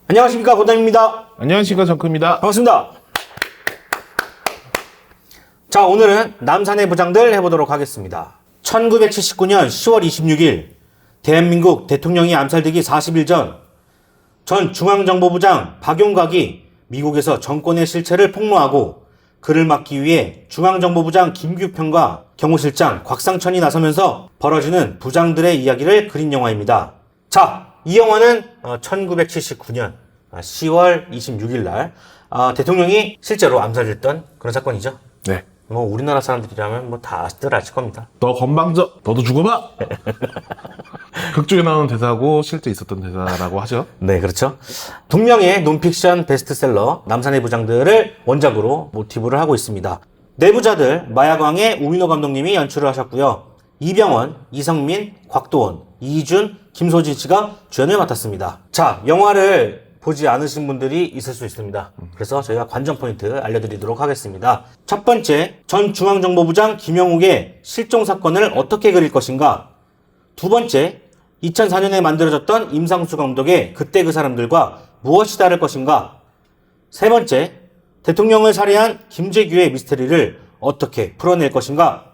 안녕하십니까, 고담입니다. 안녕하십니까, 정크입니다. 반갑습니다. 자, 오늘은 남산의 부장들 해보도록 하겠습니다. 1979년 10월 26일 대한민국 대통령이 암살되기 40일 전 중앙정보부장 박용각이 미국에서 정권의 실체를 폭로하고 그를 막기 위해 중앙정보부장 김규평과 경호실장 곽상천이 나서면서 벌어지는 부장들의 이야기를 그린 영화입니다. 자, 이 영화는 1979년 10월 26일 날 대통령이 실제로 암살됐던 그런 사건이죠. 네. 뭐 우리나라 사람들이라면 뭐 다들 아실 겁니다. 너 건방져, 너도 죽어봐! 극 중에 나오는 대사고 실제 있었던 대사라고 하죠. 네, 그렇죠. 동명의 논픽션 베스트셀러 남산의 부장들을 원작으로 모티브를 하고 있습니다. 내부자들 마야광의 우민호 감독님이 연출을 하셨고요. 이병헌, 이성민, 곽도원, 이준, 김소진 씨가 주연을 맡았습니다. 자, 영화를 보지 않으신 분들이 있을 수 있습니다. 그래서 저희가 관전 포인트 알려드리도록 하겠습니다. 첫 번째, 전 중앙정보부장 김영욱의 실종 사건을 어떻게 그릴 것인가? 두 번째, 2004년에 만들어졌던 임상수 감독의 그때 그 사람들과 무엇이 다를 것인가? 세 번째, 대통령을 살해한 김재규의 미스테리를 어떻게 풀어낼 것인가?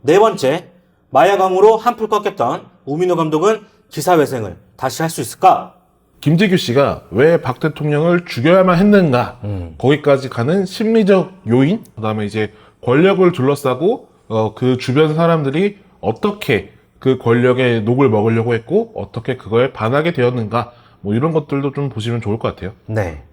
네 번째, 마야광으로 한풀 꺾였던 우민호 감독은 기사회생을 다시 할 수 있을까? 김재규 씨가 왜 박 대통령을 죽여야만 했는가, 거기까지 가는 심리적 요인, 그 다음에 이제 권력을 둘러싸고 그 주변 사람들이 어떻게 그 권력의 녹을 먹으려고 했고 어떻게 그거에 반하게 되었는가, 뭐 이런 것들도 좀 보시면 좋을 것 같아요. 네.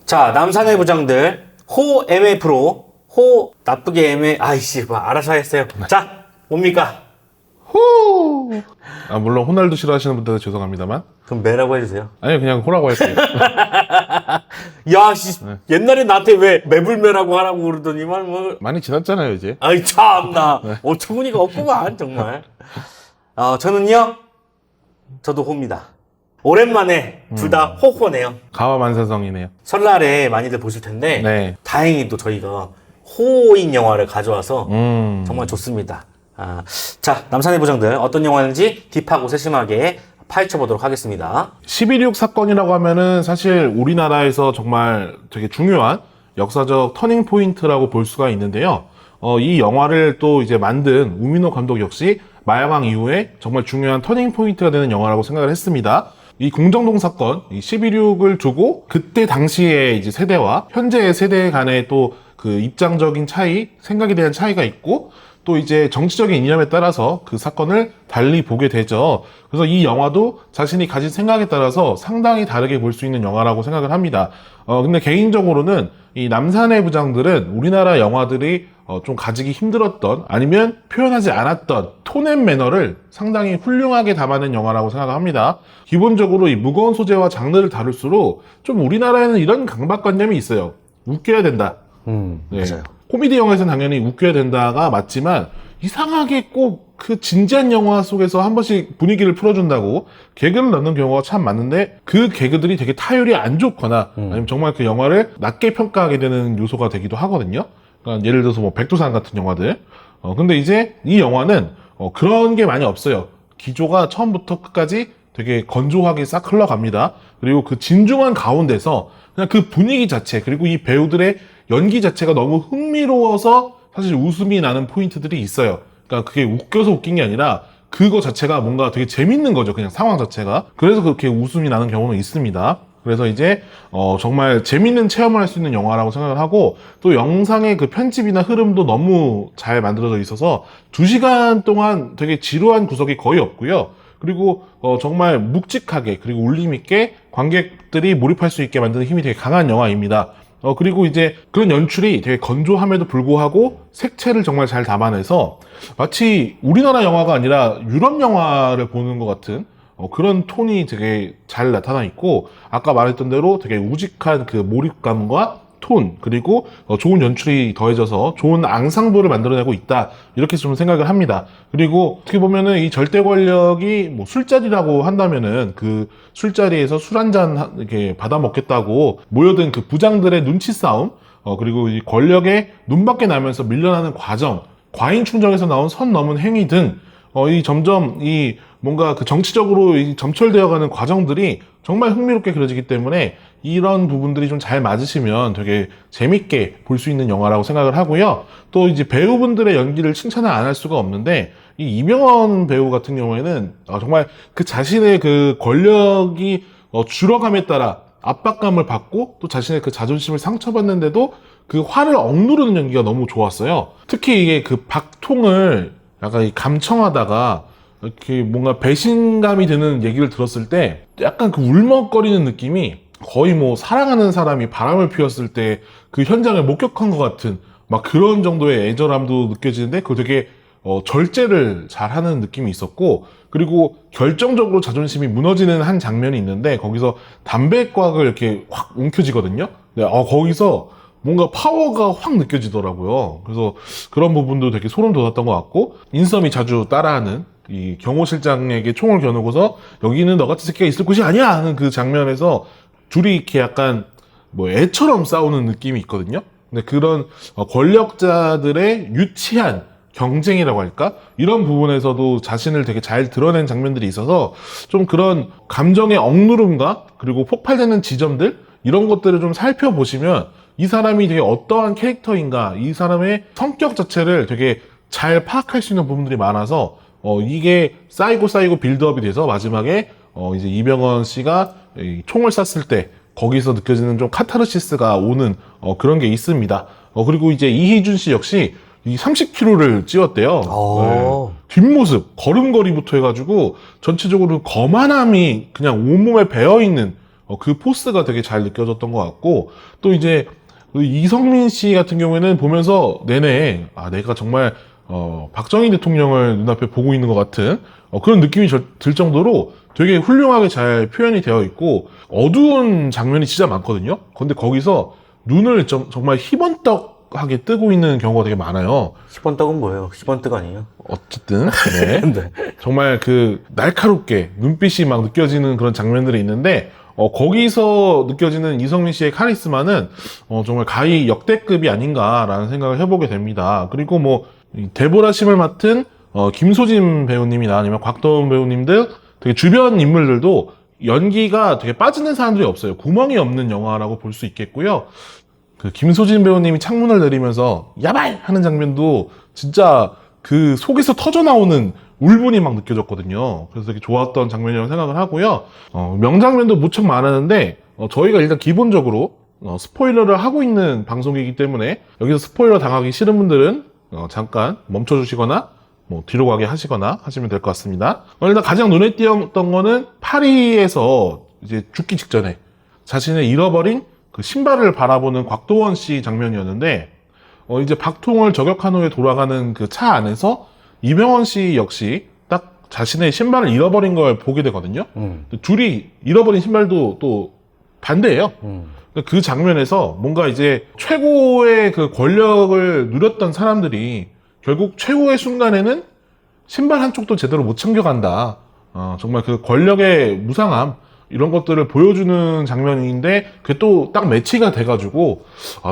자, 남산의 부장들 호 MF로 호 나쁘게 MF 아이씨 뭐 알아서 했어요. 자, 뭡니까? 호! 물론 호날두 싫어하시는 분들은 죄송합니다만, 그럼 매라고 해주세요. 아니요, 그냥 호라고 할게요. 야, 씨, 옛날에 나한테 왜 매불매라고 하라고 그러더니만 뭐. 많이 지났잖아요, 이제. 아이 참나. 어처구니가 없구만 정말. 저는요. 저도 호입니다. 오랜만에 둘 다 호호네요. 가와만사성이네요. 설날에 많이들 보실 텐데 네. 다행히도 저희가 호인 영화를 가져와서 정말 좋습니다. 자, 남산의 부장들 어떤 영화인지 딥하고 세심하게 파헤쳐 보도록 하겠습니다. 11.6 사건이라고 하면은 사실 우리나라에서 정말 되게 중요한 역사적 터닝 포인트라고 볼 수가 있는데요. 이 영화를 또 이제 만든 우민호 감독 역시 마야광 이후에 정말 중요한 터닝 포인트가 되는 영화라고 생각을 했습니다. 이 공정동 사건, 이 11.6을 두고 그때 당시에 이제 세대와 현재의 세대 간의 또 그 입장적인 차이, 생각에 대한 차이가 있고 또 이제 정치적인 이념에 따라서 그 사건을 달리 보게 되죠. 그래서 이 영화도 자신이 가진 생각에 따라서 상당히 다르게 볼 수 있는 영화라고 생각을 합니다. 근데 개인적으로는 이 남산의 부장들은 우리나라 영화들이 좀 가지기 힘들었던, 아니면 표현하지 않았던 톤 앤 매너를 상당히 훌륭하게 담아낸 영화라고 생각을 합니다. 기본적으로 이 무거운 소재와 장르를 다룰수록 좀 우리나라에는 이런 강박관념이 있어요. 웃겨야 된다. 네. 맞아요. 코미디 영화에서는 당연히 웃겨야 된다가 맞지만 이상하게 꼭 그 진지한 영화 속에서 한 번씩 분위기를 풀어준다고 개그를 넣는 경우가 참 많은데, 그 개그들이 되게 타율이 안 좋거나 아니면 정말 그 영화를 낮게 평가하게 되는 요소가 되기도 하거든요. 그러니까 예를 들어서 뭐 백두산 같은 영화들. 근데 이제 이 영화는 그런 게 많이 없어요. 기조가 처음부터 끝까지 되게 건조하게 싹 흘러갑니다. 그리고 그 진중한 가운데서 그냥 그 분위기 자체, 그리고 이 배우들의 연기 자체가 너무 흥미로워서 사실 웃음이 나는 포인트들이 있어요. 그러니까 그게 웃겨서 웃긴 게 아니라 그거 자체가 뭔가 되게 재밌는 거죠. 그냥 상황 자체가. 그래서 그렇게 웃음이 나는 경우는 있습니다. 그래서 이제 정말 재밌는 체험을 할 수 있는 영화라고 생각을 하고, 또 영상의 그 편집이나 흐름도 너무 잘 만들어져 있어서 2시간 동안 되게 지루한 구석이 거의 없고요. 그리고 정말 묵직하게, 그리고 울림있게 관객들이 몰입할 수 있게 만드는 힘이 되게 강한 영화입니다. 그리고 이제 그런 연출이 되게 건조함에도 불구하고 색채를 정말 잘 담아내서 마치 우리나라 영화가 아니라 유럽 영화를 보는 것 같은 그런 톤이 되게 잘 나타나 있고, 아까 말했던 대로 되게 우직한 그 몰입감과 톤, 그리고 좋은 연출이 더해져서 좋은 앙상블을 만들어내고 있다, 이렇게 좀 생각을 합니다. 그리고 어떻게 보면은 이 절대 권력이 뭐 술자리라고 한다면은 그 술자리에서 술 한잔 이렇게 받아 먹겠다고 모여든 그 부장들의 눈치 싸움, 그리고 이 권력에 눈밖에 나면서 밀려나는 과정, 과잉 충정에서 나온 선 넘은 행위 등, 이 점점 이 뭔가 그 정치적으로 이 점철되어가는 과정들이 정말 흥미롭게 그려지기 때문에 이런 부분들이 좀 잘 맞으시면 되게 재밌게 볼 수 있는 영화라고 생각을 하고요. 또 이제 배우분들의 연기를 칭찬을 안 할 수가 없는데, 이 이병헌 배우 같은 경우에는 정말 그 자신의 그 권력이 줄어감에 따라 압박감을 받고 또 자신의 그 자존심을 상처받는데도 그 화를 억누르는 연기가 너무 좋았어요. 특히 이게 그 박통을 약간 감청하다가 이렇게 뭔가 배신감이 드는 얘기를 들었을 때 약간 그 울먹거리는 느낌이 거의 뭐 사랑하는 사람이 바람을 피웠을 때 그 현장을 목격한 것 같은 막 그런 정도의 애절함도 느껴지는데, 그걸 되게 절제를 잘하는 느낌이 있었고, 그리고 결정적으로 자존심이 무너지는 한 장면이 있는데 거기서 담배곽을 이렇게 확 움켜쥐거든요. 네, 거기서 뭔가 파워가 확 느껴지더라고요. 그래서 그런 부분도 되게 소름 돋았던 것 같고, 인썸이 자주 따라하는 이 경호 실장에게 총을 겨누고서 여기는 너 같은 새끼가 있을 곳이 아니야 하는 그 장면에서 둘이 이렇게 약간 뭐 애처럼 싸우는 느낌이 있거든요. 근데 그런 권력자들의 유치한 경쟁이라고 할까? 이런 부분에서도 자신을 되게 잘 드러낸 장면들이 있어서 좀 그런 감정의 억누름과 그리고 폭발되는 지점들, 이런 것들을 좀 살펴보시면 이 사람이 되게 어떠한 캐릭터인가, 이 사람의 성격 자체를 되게 잘 파악할 수 있는 부분들이 많아서 이게 쌓이고 빌드업이 돼서 마지막에 이제 이병헌 씨가 이 총을 쐈을 때 거기서 느껴지는 좀 카타르시스가 오는 그런 게 있습니다. 그리고 이제 이희준 씨 역시 이 30kg를 찌웠대요. 네. 뒷모습, 걸음걸이부터 해가지고 전체적으로 거만함이 그냥 온몸에 배어있는 그 포스가 되게 잘 느껴졌던 것 같고, 또 이제 이성민 씨 같은 경우에는 보면서 내내 내가 정말 박정희 대통령을 눈앞에 보고 있는 것 같은 그런 느낌이 들 정도로 되게 훌륭하게 잘 표현이 되어 있고, 어두운 장면이 진짜 많거든요. 근데 거기서 눈을 정말 희번떡하게 뜨고 있는 경우가 되게 많아요. 희번떡은 뭐예요? 희번떡 아니에요? 어쨌든 네. 네. 정말 그 날카롭게 눈빛이 막 느껴지는 그런 장면들이 있는데, 거기서 느껴지는 이성민 씨의 카리스마는 정말 가히 역대급이 아닌가라는 생각을 해보게 됩니다. 그리고 뭐 데보라심을 맡은 김소진 배우님이나 아니면 곽도원 배우님들, 되게 주변 인물들도 연기가 되게 빠지는 사람들이 없어요. 구멍이 없는 영화라고 볼 수 있겠고요. 그 김소진 배우님이 창문을 내리면서 야발! 하는 장면도 진짜 그 속에서 터져 나오는 울분이 막 느껴졌거든요. 그래서 되게 좋았던 장면이라고 생각을 하고요. 명장면도 무척 많았는데 저희가 일단 기본적으로 스포일러를 하고 있는 방송이기 때문에 여기서 스포일러 당하기 싫은 분들은 잠깐 멈춰주시거나 뭐 뒤로 가게 하시거나 하시면 될 것 같습니다. 일단 가장 눈에 띄었던 거는 파리에서 이제 죽기 직전에 자신의 잃어버린 그 신발을 바라보는 곽도원 씨 장면이었는데, 이제 박통을 저격한 후에 돌아가는 그 차 안에서 이병헌 씨 역시 딱 자신의 신발을 잃어버린 걸 보게 되거든요. 둘이 잃어버린 신발도 또 반대예요. 그 장면에서 뭔가 이제 최고의 그 권력을 누렸던 사람들이 결국 최후의 순간에는 신발 한쪽도 제대로 못 챙겨간다. 정말 그 권력의 무상함, 이런 것들을 보여주는 장면인데 그게 또 딱 매치가 돼가지고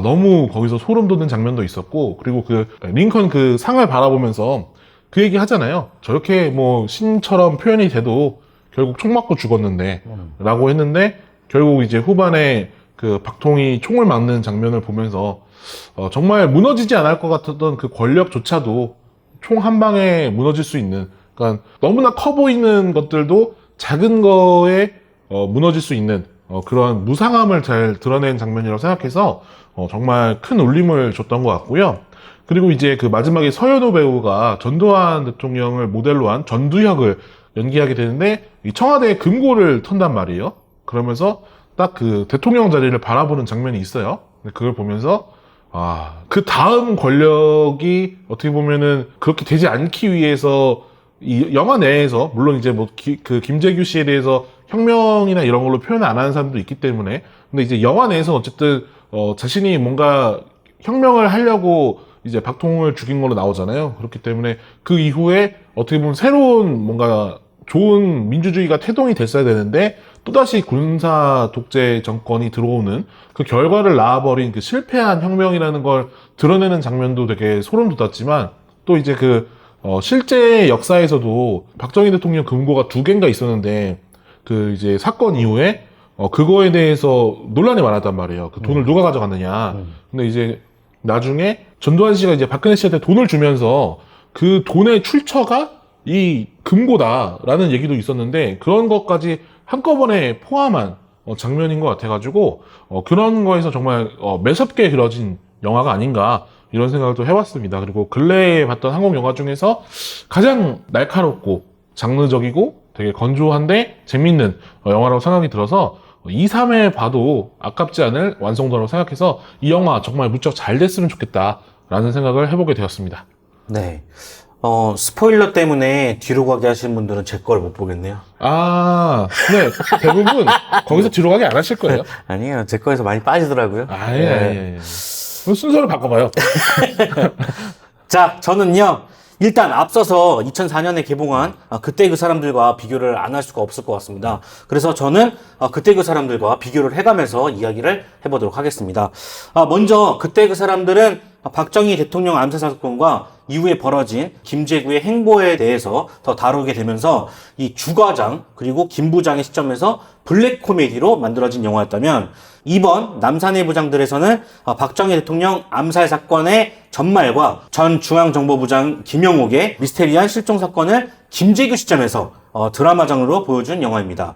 너무 거기서 소름 돋는 장면도 있었고, 그리고 그 링컨 그 상을 바라보면서 그 얘기 하잖아요. 저렇게 뭐 신처럼 표현이 돼도 결국 총 맞고 죽었는데 라고 했는데, 결국 이제 후반에 그 박통이 총을 맞는 장면을 보면서 정말 무너지지 않을 것 같았던 그 권력조차도 총 한 방에 무너질 수 있는, 그러니까 너무나 커 보이는 것들도 작은 거에 무너질 수 있는 그런 무상함을 잘 드러낸 장면이라고 생각해서 정말 큰 울림을 줬던 것 같고요. 그리고 이제 그 마지막에 서현우 배우가 전두환 대통령을 모델로 한 전두혁을 연기하게 되는데, 이 청와대에 금고를 턴단 말이에요. 그러면서 딱 그 대통령 자리를 바라보는 장면이 있어요. 그걸 보면서 그 다음 권력이 어떻게 보면은 그렇게 되지 않기 위해서 이 영화 내에서 물론 이제 뭐 그 김재규 씨에 대해서 혁명이나 이런 걸로 표현을 안 하는 사람도 있기 때문에, 근데 이제 영화 내에서 어쨌든 자신이 뭔가 혁명을 하려고 이제 박통을 죽인 걸로 나오잖아요. 그렇기 때문에 그 이후에 어떻게 보면 새로운 뭔가 좋은 민주주의가 태동이 됐어야 되는데 또다시 군사 독재 정권이 들어오는 그 결과를 낳아버린 그 실패한 혁명이라는 걸 드러내는 장면도 되게 소름 돋았지만, 또 이제 실제 역사에서도 박정희 대통령 금고가 2개인가 있었는데, 그 이제 사건 이후에 그거에 대해서 논란이 많았단 말이에요. 그 돈을 누가 가져갔느냐. 근데 이제 나중에 전두환 씨가 이제 박근혜 씨한테 돈을 주면서 그 돈의 출처가 이 금고다라는 얘기도 있었는데, 그런 것까지 한꺼번에 포함한 장면인 것 같아가지고 그런 거에서 정말 매섭게 그려진 영화가 아닌가 이런 생각을 또 해봤습니다. 그리고 근래에 봤던 한국 영화 중에서 가장 날카롭고 장르적이고 되게 건조한데 재밌는 영화라고 생각이 들어서 2, 3회 봐도 아깝지 않을 완성도라고 생각해서 이 영화 정말 무척 잘 됐으면 좋겠다라는 생각을 해보게 되었습니다. 네. 스포일러 때문에 뒤로 가게 하시는 분들은 제 걸 못 보겠네요. 아, 네. 대부분 거기서 뒤로 가게 안 하실 거예요. 아니에요. 제 거에서 많이 빠지더라고요. 아예. 순서를 바꿔봐요. 자, 저는요. 일단 앞서서 2004년에 개봉한 그때 그 사람들과 비교를 안 할 수가 없을 것 같습니다. 그래서 저는 그때 그 사람들과 비교를 해가면서 이야기를 해보도록 하겠습니다. 먼저 그때 그 사람들은 박정희 대통령 암살 사건과 이후에 벌어진 김제구의 행보에 대해서 더 다루게 되면서 이 주과장 그리고 김부장의 시점에서 블랙 코미디로 만들어진 영화였다면, 이번 남산의 부장들에서는 박정희 대통령 암살 사건의 전말과 전 중앙정보부장 김영옥의 미스테리한 실종 사건을 김제구 시점에서 드라마장으로 보여준 영화입니다.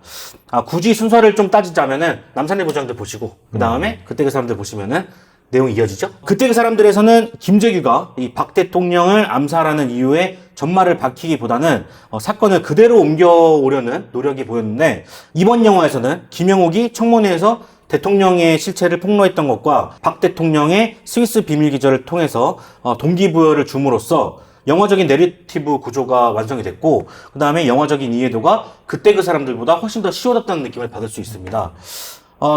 굳이 순서를 좀 따지자면은 남산의 부장들 보시고 그 다음에 그때 그 사람들 보시면은 내용이 이어지죠. 그때 그 사람들에서는 김제규가 이 박 대통령을 암살하는 이유의 전말을 밝히기보다는 사건을 그대로 옮겨오려는 노력이 보였는데, 이번 영화에서는 김영옥이 청문회에서 대통령의 실체를 폭로했던 것과 박 대통령의 스위스 비밀 기절을 통해서 동기부여를 줌으로써 영화적인 내러티브 구조가 완성이 됐고, 그 다음에 영화적인 이해도가 그때 그 사람들보다 훨씬 더 쉬워졌다는 느낌을 받을 수 있습니다.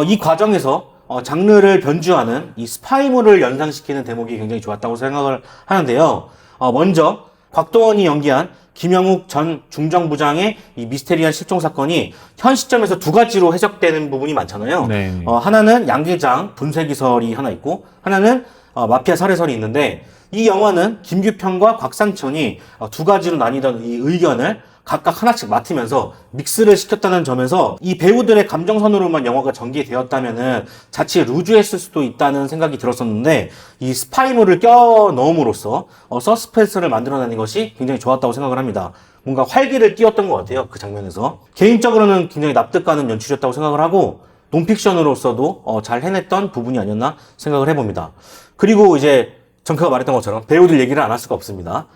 이 과정에서 장르를 변주하는 이 스파이물을 연상시키는 대목이 굉장히 좋았다고 생각을 하는데요. 먼저 곽도원이 연기한 김영욱 전 중정부장의 이 미스테리한 실종 사건이 현 시점에서 2가지로 해석되는 부분이 많잖아요. 네. 하나는 양계장 분쇄기설이 하나 있고, 하나는 마피아 살해설이 있는데, 이 영화는 김규평과 곽상천이 2가지로 나뉘던 이 의견을 각각 하나씩 맡으면서 믹스를 시켰다는 점에서 이 배우들의 감정선으로만 영화가 전개되었다면은 자칫 루즈했을 수도 있다는 생각이 들었었는데, 이 스파이물을 껴 넣음으로써 서스펜스를 만들어내는 것이 굉장히 좋았다고 생각을 합니다. 뭔가 활기를 띄웠던 것 같아요, 그 장면에서. 개인적으로는 굉장히 납득가는 연출이었다고 생각을 하고, 논픽션으로서도 잘 해냈던 부분이 아니었나 생각을 해봅니다. 그리고 이제 정크가 말했던 것처럼 배우들 얘기를 안 할 수가 없습니다.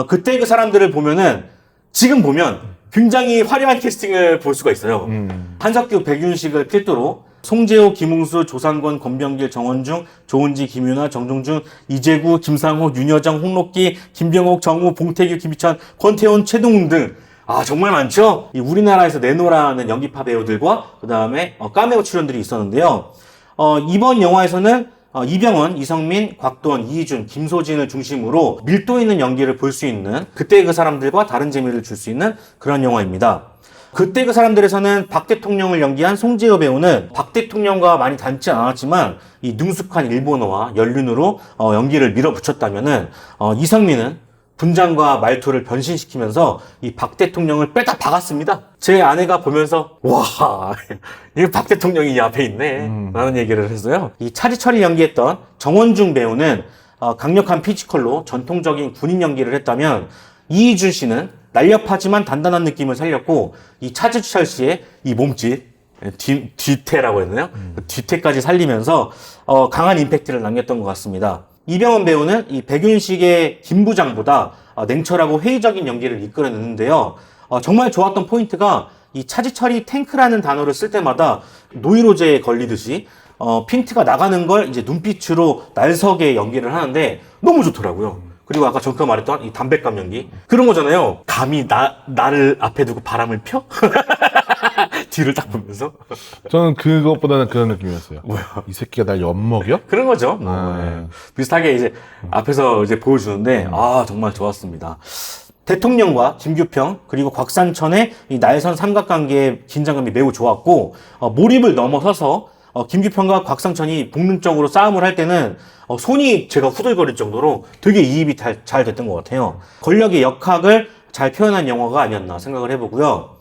그때 그 사람들을 보면은 지금 보면 굉장히 화려한 캐스팅을 볼 수가 있어요. 한석규, 백윤식을 필두로 송재호, 김웅수, 조상권, 권병길, 정원중, 조은지, 김윤아, 정종준, 이재구, 김상호, 윤여정, 홍록기, 김병옥, 정우, 봉태규, 김희찬, 권태훈, 최동웅 등 정말 많죠? 이 우리나라에서 내노라는 연기파 배우들과 그 다음에 카메오 출연들이 있었는데요. 이번 영화에서는 이병헌, 이성민, 곽도원, 이희준, 김소진을 중심으로 밀도 있는 연기를 볼 수 있는, 그때 그 사람들과 다른 재미를 줄 수 있는 그런 영화입니다. 그때 그 사람들에서는 박 대통령을 연기한 송재호 배우는 박 대통령과 많이 닮지 않았지만 이 능숙한 일본어와 연륜으로 연기를 밀어붙였다면은 이성민은 분장과 말투를 변신시키면서 이 박 대통령을 빼다 박았습니다. 제 아내가 보면서 와, 이 박 대통령이 이 앞에 있네 라는 얘기를 했어요. 이 차지철이 연기했던 정원중 배우는 강력한 피지컬로 전통적인 군인 연기를 했다면, 이희준 씨는 날렵하지만 단단한 느낌을 살렸고, 이 차지철 씨의 이 몸짓, 뒤태라고 했나요? 뒤태까지 살리면서 강한 임팩트를 남겼던 것 같습니다. 이병헌 배우는 이 백윤식의 김부장보다 냉철하고 회의적인 연기를 이끌어내는데요. 정말 좋았던 포인트가 이 차지철이 탱크라는 단어를 쓸 때마다 노이로제에 걸리듯이 핀트가 나가는 걸 이제 눈빛으로 날석에 연기를 하는데 너무 좋더라고요. 그리고 아까 정크가 말했던 이 담백감 연기, 그런 거잖아요. 감히 나를 앞에 두고 바람을 펴? 뒤를 딱 보면서. 저는 그것보다는 그런 느낌이었어요. 뭐야? 이 새끼가 날 엿먹여? 그런 거죠. 예. 비슷하게 이제 앞에서 이제 보여주는데, 정말 좋았습니다. 대통령과 김규평 그리고 곽상천의 이 날선 삼각관계의 긴장감이 매우 좋았고 몰입을 넘어서서 김규평과 곽상천이 본능적으로 싸움을 할 때는 손이 제가 후들거릴 정도로 되게 이입이 잘 됐던 것 같아요. 권력의 역학을 잘 표현한 영화가 아니었나 생각을 해보고요.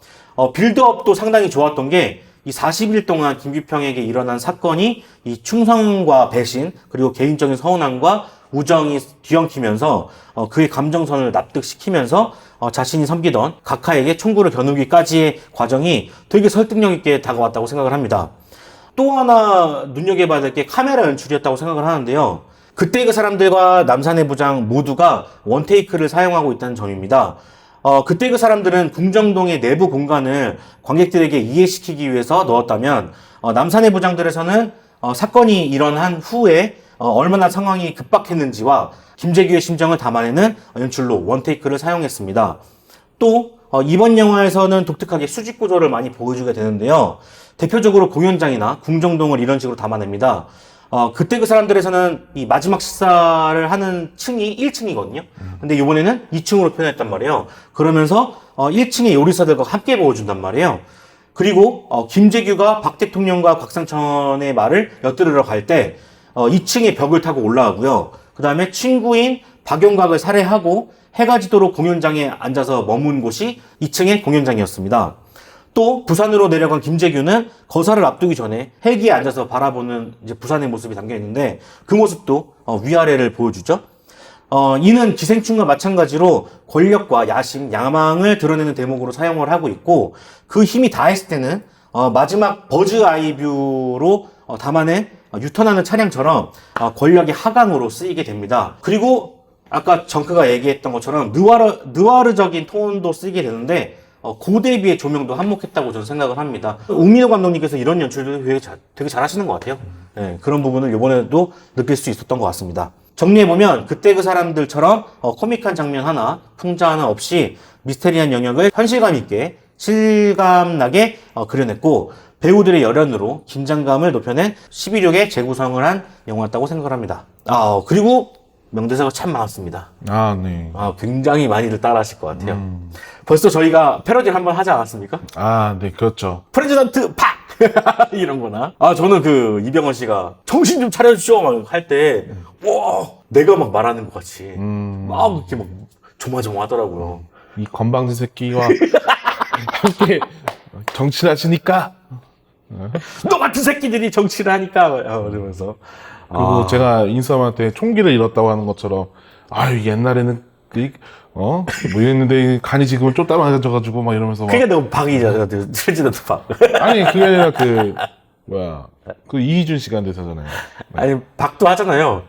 빌드업도 상당히 좋았던 게 이 40일 동안 김규평에게 일어난 사건이 이 충성과 배신 그리고 개인적인 서운함과 우정이 뒤엉키면서 그의 감정선을 납득시키면서 자신이 섬기던 각하에게 총구를 겨누기까지의 과정이 되게 설득력 있게 다가왔다고 생각을 합니다. 또 하나 눈여겨봐야 될 게 카메라 연출이었다고 생각을 하는데요. 그때 그 사람들과 남산의 부장 모두가 원테이크를 사용하고 있다는 점입니다. 그때 그 사람들은 궁정동의 내부 공간을 관객들에게 이해시키기 위해서 넣었다면 남산의 부장들에서는 사건이 일어난 후에 얼마나 상황이 급박했는지와 김재규의 심정을 담아내는 연출로 원테이크를 사용했습니다. 또 이번 영화에서는 독특하게 수직 구조를 많이 보여주게 되는데요. 대표적으로 공연장이나 궁정동을 이런 식으로 담아냅니다. 그때 그 사람들에서는 이 마지막 식사를 하는 층이 1층이거든요. 근데 이번에는 2층으로 표현했단 말이에요. 그러면서 1층의 요리사들과 함께 보여준단 말이에요. 그리고 김재규가 박 대통령과 곽상천의 말을 엿들으러 갈 때 2층의 벽을 타고 올라가고요. 그 다음에 친구인 박용각을 살해하고 해가 지도록 공연장에 앉아서 머문 곳이 2층의 공연장이었습니다. 또 부산으로 내려간 김재규는 거사를 앞두기 전에 헬기에 앉아서 바라보는 이제 부산의 모습이 담겨 있는데 그 모습도 위아래를 보여주죠. 이는 기생충과 마찬가지로 권력과 야심, 야망을 드러내는 대목으로 사용을 하고 있고 그 힘이 다했을 때는 마지막 버즈 아이뷰로 담아낸 유턴하는 차량처럼 권력의 하강으로 쓰이게 됩니다. 그리고 아까 정크가 얘기했던 것처럼 느와르적인 톤도 쓰이게 되는데 그 대비의 조명도 한몫했다고 저는 생각을 합니다. 우민호 감독님께서 이런 연출도 되게 잘하시는 것 같아요. 네, 그런 부분을 이번에도 느낄 수 있었던 것 같습니다. 정리해보면 그때 그 사람들처럼 코믹한 장면 하나, 풍자 하나 없이 미스테리한 영역을 현실감 있게 실감나게 그려냈고 배우들의 열연으로 긴장감을 높여낸 11욕의 재구성을 한 영화였다고 생각을 합니다. 그리고 명대사가 참 많았습니다. 네. 굉장히 많이들 따라하실 것 같아요. 벌써 저희가 패러디를 한번 하지 않았습니까? 네, 그렇죠. 프레지던트 팍! 이런 거나. 저는 그 이병헌 씨가 정신 좀 차려주시오! 막 할 때, 와, 내가 막 말하는 것 같이. 막 이렇게 막 조마조마하더라고요. 이 건방진 새끼와 함께 정치를 하시니까. 너 같은 새끼들이 정치를 하니까! 그러면서. 그리고 제가 인썸한테 총기를 잃었다고 하는 것처럼, 옛날에는, 뭐 이랬는데, 간이 지금은 쫓다 맞아져가지고, 막 이러면서. 그게 너무 박이잖아, 프레지던트 박. 아니, 그게 아니라 그 이희준 씨가 한 대사잖아요. 아니, 박도 하잖아요.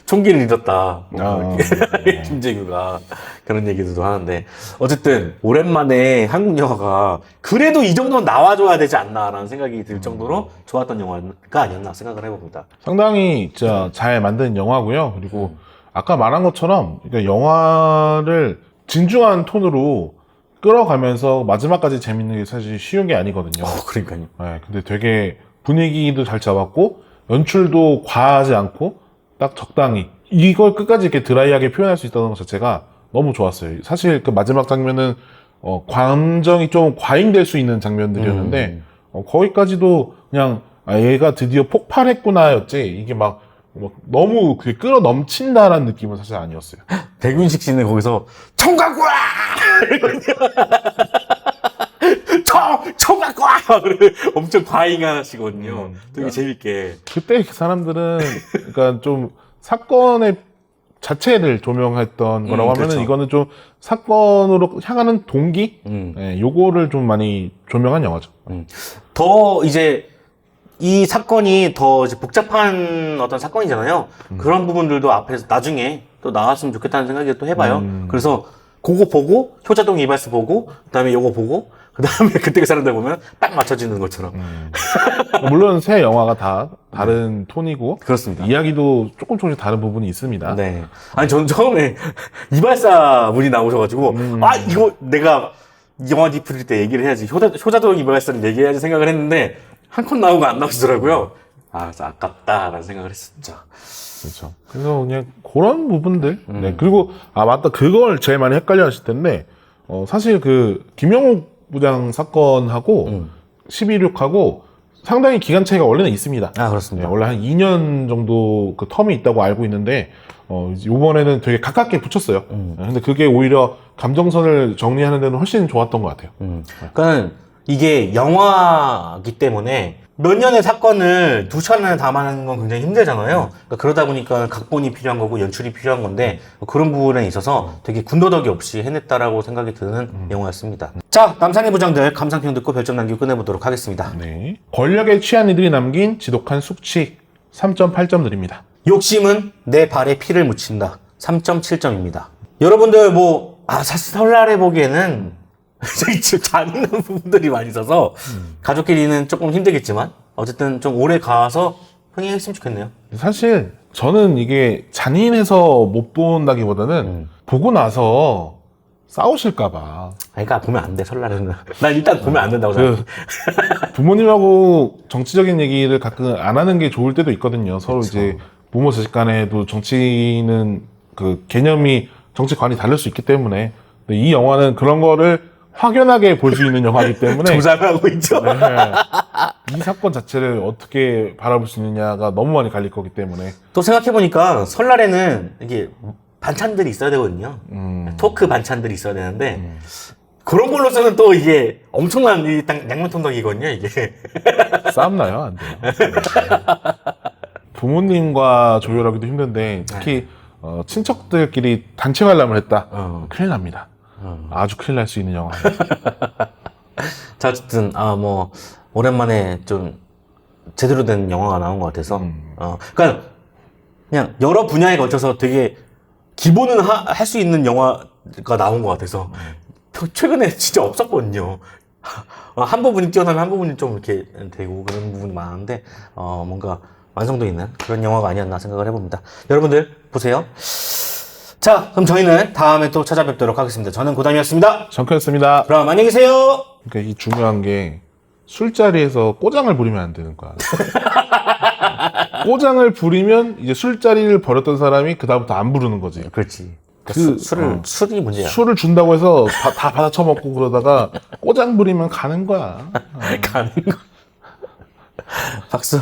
총기를 잃었다. 김재규가. 그런 얘기도 하는데. 어쨌든, 오랜만에 한국 영화가 그래도 이 정도는 나와줘야 되지 않나라는 생각이 들 정도로 좋았던 영화가 아니었나 생각을 해봅니다. 상당히 진짜 잘 만든 영화고요. 그리고 아까 말한 것처럼 그러니까 영화를 진중한 톤으로 끌어가면서 마지막까지 재밌는 게 사실 쉬운 게 아니거든요. 그러니까요. 네, 근데 되게 분위기도 잘 잡았고 연출도 과하지 않고 딱 적당히 이걸 끝까지 이렇게 드라이하게 표현할 수 있다는 것 자체가 너무 좋았어요. 사실 그 마지막 장면은 감정이 좀 과잉될 수 있는 장면들이었는데 거기까지도 그냥 얘가 드디어 폭발했구나였지 이게 막 너무 그게 끌어 넘친다라는 느낌은 사실 아니었어요. 백윤식 씨는 거기서 총 갖고 와! 총 갖고 와! 엄청 과잉하시거든요. 되게 재밌게. 그때 그 사람들은 그러니까 좀 사건의 자체를 조명했던 거라고 하면은 그렇죠. 이거는 좀 사건으로 향하는 동기? 네, 요거를 좀 많이 조명한 영화죠. 더 이제 이 사건이 더 이제 복잡한 어떤 사건이잖아요. 그런 부분들도 앞에서 나중에 또 나왔으면 좋겠다는 생각이 또 해봐요. 그래서 그거 보고 효자동 이발소 보고 그다음에 요거 보고 그다음에 그때 그 사람들 보면 딱 맞춰지는 것처럼. 물론 새 영화가 다 다른 톤이고 그렇습니다. 이야기도 조금씩 다른 부분이 있습니다. 네. 아니 전 처음에 이발사 분이 나오셔가지고 이거 내가 영화 디프릴 때 얘기를 해야지 효자동 이발사를 얘기해야지 생각을 했는데 한 컷 나오고 안 나오시더라고요. 그래서 아깝다라는 생각을 했어, 진짜. 그렇죠. 그래서 그냥 그런 부분들. 네. 그리고, 맞다. 그걸 제일 많이 헷갈려 하실 텐데, 사실 그, 김영욱 부장 사건하고, 12.6하고 상당히 기간 차이가 원래는 있습니다. 그렇습니다. 네, 원래 한 2년 정도 그 텀이 있다고 알고 있는데, 이번에는 되게 가깝게 붙였어요. 근데 그게 오히려 감정선을 정리하는 데는 훨씬 좋았던 것 같아요. 그러니까 이게 영화기 때문에 몇 년의 사건을 2시간 안에 담아내는 건 굉장히 힘들잖아요. 그러니까 그러다 보니까 각본이 필요한 거고 연출이 필요한 건데 그런 부분에 있어서 되게 군더더기 없이 해냈다라고 생각이 드는 영화였습니다. 자, 남산의 부장들 감상평 듣고 별점 남기고 끝내보도록 하겠습니다. 네. 권력에 취한 이들이 남긴 지독한 숙취 3.8점 드립니다. 욕심은 내 발에 피를 묻힌다. 3.7점입니다. 여러분들 사실 설날에 보기에는 저희 집 잔인한 부분들이 많이 있어서 가족끼리는 조금 힘들겠지만 어쨌든 좀 오래 가서 흥행했으면 좋겠네요. 사실 저는 이게 잔인해서 못 본다기보다는 보고 나서 싸우실까봐. 그러니까 보면 안 돼, 설날에는. 난 일단 보면 안 된다고 생각해. 부모님하고 정치적인 얘기를 가끔 안 하는 게 좋을 때도 있거든요. 서로 이제 부모 자식 간에도 정치는 그 개념이 정치관이 다를 수 있기 때문에. 근데 이 영화는 그런 거를 확연하게 볼 수 있는 영화이기 때문에 조장하고 있죠. 네, 이 사건 자체를 어떻게 바라볼 수 있느냐가 너무 많이 갈릴 거기 때문에. 또 생각해보니까 설날에는 이게 반찬들이 있어야 되거든요. 토크 반찬들이 있어야 되는데 그런 걸로서는 또 이게 엄청난 양면통닭이거든요, 이게. 싸움 나요? 안 돼요? 부모님과 조율하기도 힘든데 특히 친척들끼리 단체 관람을 했다. 큰일 납니다. 아주 큰일 날 수 있는 영화. 자, 어쨌든, 오랜만에 좀, 제대로 된 영화가 나온 것 같아서, 그러니까, 그냥, 여러 분야에 걸쳐서 되게, 기본은 할 수 있는 영화가 나온 것 같아서, 최근에 진짜 없었거든요. 한 부분이 뛰어나면 한 부분이 좀 이렇게 되고, 그런 부분이 많은데, 뭔가, 완성도 있는 그런 영화가 아니었나 생각을 해봅니다. 여러분들, 보세요. 자, 그럼 저희는 다음에 또 찾아뵙도록 하겠습니다. 저는 고담이었습니다. 정크였습니다. 그럼 안녕히 계세요. 그러니까 이 중요한 게 술자리에서 꼬장을 부리면 안 되는 거야. 꼬장을 부리면 이제 술자리를 벌였던 사람이 그다음부터 안 부르는 거지. 그렇지. 술이 문제야. 술을 준다고 해서 다 받아 처먹고 그러다가 꼬장 부리면 가는 거야. 가는 거. 박수.